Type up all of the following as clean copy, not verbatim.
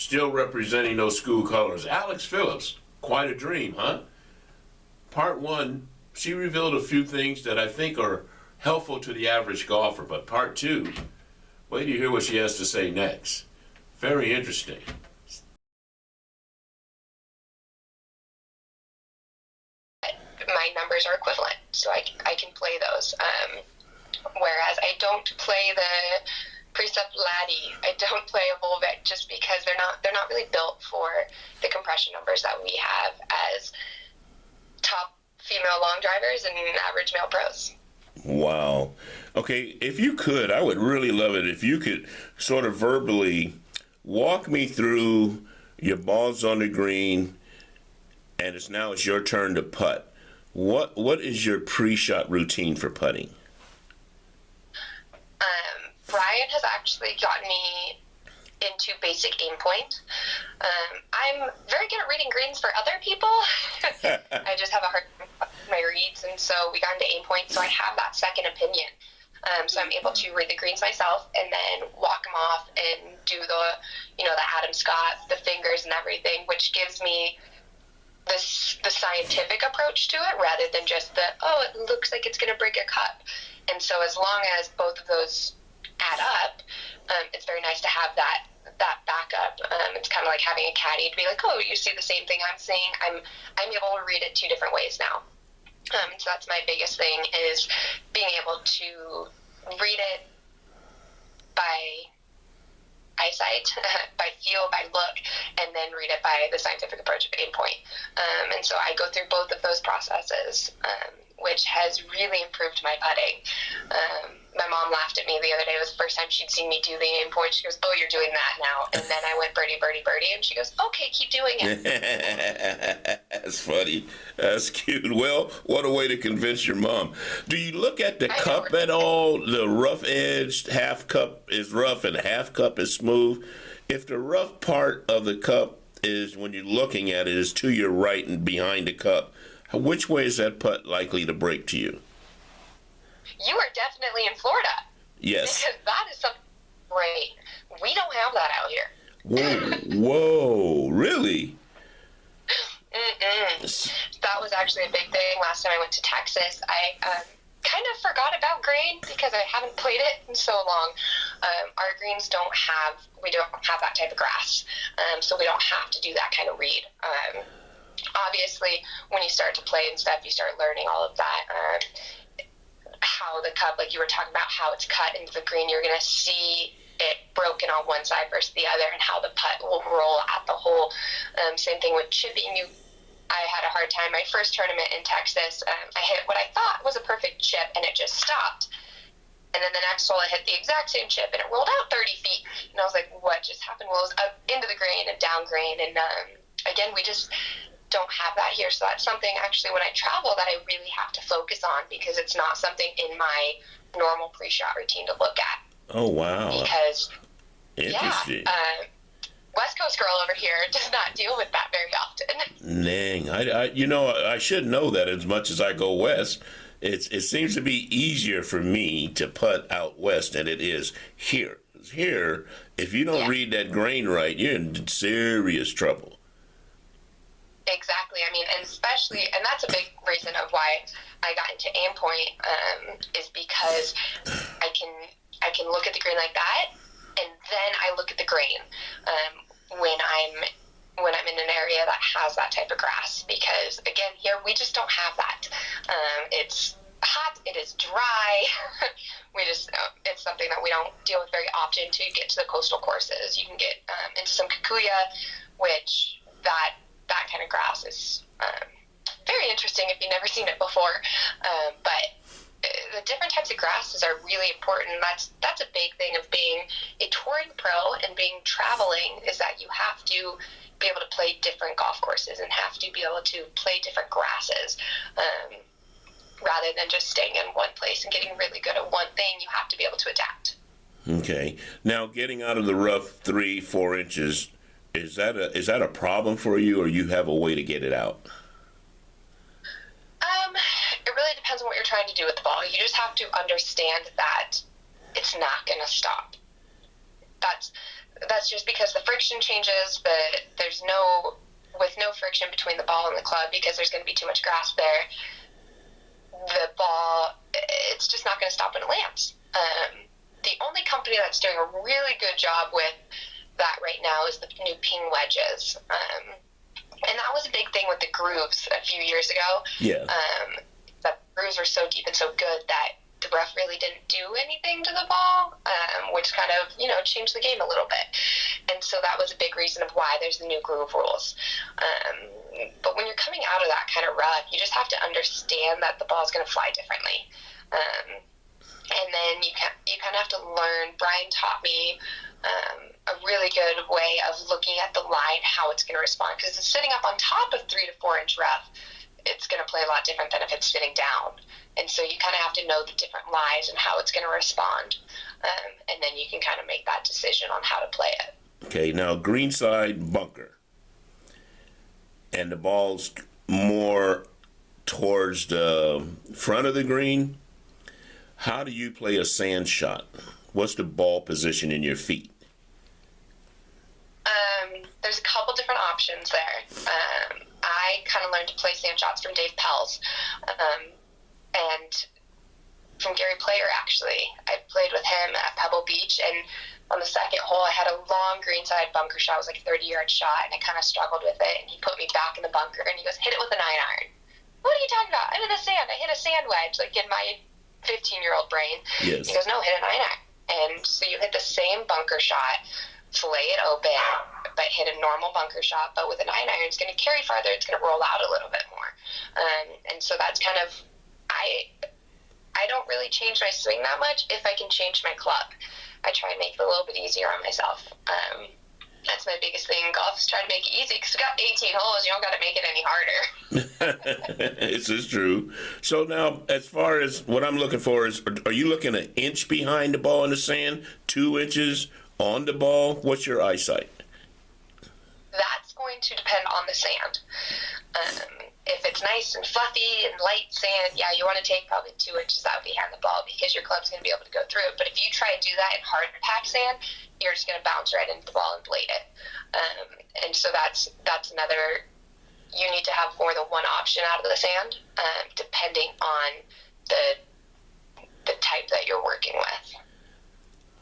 still representing those school colors. Alex Phillips, quite a dream, huh? Part one, she revealed a few things that I think are helpful to the average golfer, but part two, wait till you hear what she has to say next. Very interesting. My numbers are equivalent, so I can play those. Whereas I don't play the Precept Laddie. I don't play a Volvic just because they're not really built for the compression numbers that we have as top female long drivers and average male pros. Wow. Okay, if you could, I would really love it if you could sort of verbally walk me through your balls on the green, and it's your turn to putt. What is your pre-shot routine for putting? Brian has actually gotten me into basic aim point. I'm very good at reading greens for other people. I just have a hard time with my reads, and so we got into aim point, so I have that second opinion. So I'm able to read the greens myself and then walk them off and do the Adam Scott, the fingers and everything, which gives me the scientific approach to it rather than just it looks like it's going to break a cup. And so as long as both of those add up, it's very nice to have that backup. It's kind of like having a caddy to be like, oh, you see the same thing I'm seeing. I'm able to read it two different ways now. So that's my biggest thing, is being able to read it by eyesight, by feel, by look, and then read it by the scientific approach of aim point. And so I go through both of those processes, which has really improved my putting. My mom laughed at me the other day. It was the first time she'd seen me do the aim point. She goes, oh, you're doing that now. And then I went birdie, birdie, birdie. And she goes, okay, keep doing it. That's funny. That's cute. Well, what a way to convince your mom. Do you look at the cup at all? The rough edged half cup is rough and half cup is smooth. If the rough part of the cup is, when you're looking at it, is to your right and behind the cup, which way is that putt likely to break to you? You are definitely in Florida. Yes. Because that is something great. We don't have that out here. Whoa, really? That was actually a big thing. Last time I went to Texas, I kind of forgot about grain because I haven't played it in so long. Our greens we don't have that type of grass, so we don't have to do that kind of read. Obviously, when you start to play and stuff, you start learning all of that. How the cup, like you were talking about, how it's cut into the green, you're going to see it broken on one side versus the other, and how the putt will roll at the hole. Same thing with chipping. I had a hard time. My first tournament in Texas, I hit what I thought was a perfect chip, and it just stopped. And then the next hole, I hit the exact same chip, and it rolled out 30 feet. And I was like, what just happened? Well, it was up into the grain and down grain. And again, we just don't have that here. So that's something actually when I travel that I really have to focus on, because it's not something in my normal pre-shot routine to look at. Oh, wow. Because, interesting. West Coast girl over here does not deal with that very often. Dang. I should know that as much as I go west. It seems to be easier for me to putt out west than it is here. Here, if you don't read that grain right, you're in serious trouble. Exactly. I mean, and that's a big reason of why I got into aim point, is because I can look at the grain like that, and then I look at the grain when I'm in an area that has that type of grass, because again, here we just don't have that. It's hot, it is dry. It's something that we don't deal with very often until you get to the coastal courses. You can get into some Kikuya, which that kind of grass is very interesting if you've never seen it before. But the different types of grasses are really important. That's a big thing of being a touring pro and being traveling, is that you have to be able to play different golf courses and have to be able to play different grasses. Rather than just staying in one place and getting really good at one thing, you have to be able to adapt. Okay. Now, getting out of the rough 3-4 inches, is that a problem for you, or you have a way to get it out? It really depends on what you're trying to do with the ball. You just have to understand that it's not going to stop. that's just because the friction changes. There's with no friction between the ball and the club, because there's going to be too much grasp there, the ball, it's just not going to stop when it lands. The only company that's doing a really good job with that right now is the new ping wedges. And that was a big thing with the grooves a few years ago. Yeah. That grooves were so deep and so good that the ref really didn't do anything to the ball, which kind of, changed the game a little bit. And so that was a big reason of why there's the new groove rules. But when you're coming out of that kind of rut, you just have to understand that the ball's going to fly differently. And then you kind of have to learn. Brian taught me a really good way of looking at the line, how it's going to respond. Because it's sitting up on top of 3 to 4 inch rough, it's going to play a lot different than if it's sitting down. And so you kind of have to know the different lies and how it's going to respond. And then you can kind of make that decision on how to play it. Okay, now greenside bunker. And the ball's more towards the front of the green. How do you play a sand shot? What's the ball position in your feet? There's a couple different options there. I kind of learned to play sand shots from Dave Pells, and from Gary Player, actually. I played with him at Pebble Beach, and on the second hole, I had a long greenside bunker shot. It was like a 30-yard shot, and I kind of struggled with it, and he put me back in the bunker, and he goes, hit it with a 9-iron. What are you talking about? I'm in the sand. I hit a sand wedge, like in my 15-year-old brain. Yes. He goes, no, hit a 9-iron. And so you hit the same bunker shot, fillet it open, but hit a normal bunker shot. But with a 9-iron, it's going to carry farther. It's going to roll out a little bit more. And so that's kind of, I don't really change my swing that much if I can change my club. I try and make it a little bit easier on myself. That's my biggest thing in golf, is try to make it easy, because we got 18 holes. You don't got to make it any harder. This is true. So now, as far as what I'm looking for is, are you looking an inch behind the ball in the sand, 2 inches on the ball? What's your eyesight? That's going to depend on the sand. If it's nice and fluffy and light sand, yeah, you want to take probably 2 inches out behind the ball, because your club's going to be able to go through it. But if you try to do that in hard packed sand, you're just going to bounce right into the ball and blade it. And so that's another. You need to have more than one option out of the sand, depending on the type that you're working with.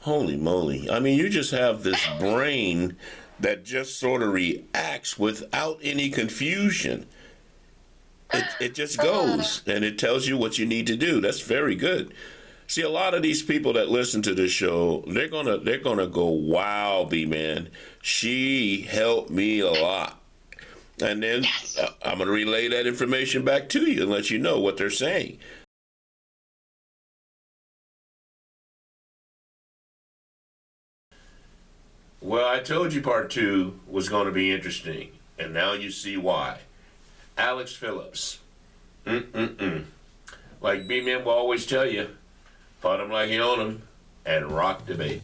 Holy moly. I mean, you just have this brain that just sort of reacts without any confusion. It just goes, and it tells you what you need to do. That's very good. See, a lot of these people that listen to this show, they're gonna go, wow, B-Man, she helped me a lot. And then I'm going to relay that information back to you and let you know what they're saying. Well, I told you part 2 was going to be interesting, and now you see why. Alex Phillips. Like B-Man will always tell you, putt 'em like you own 'em and rock the bait.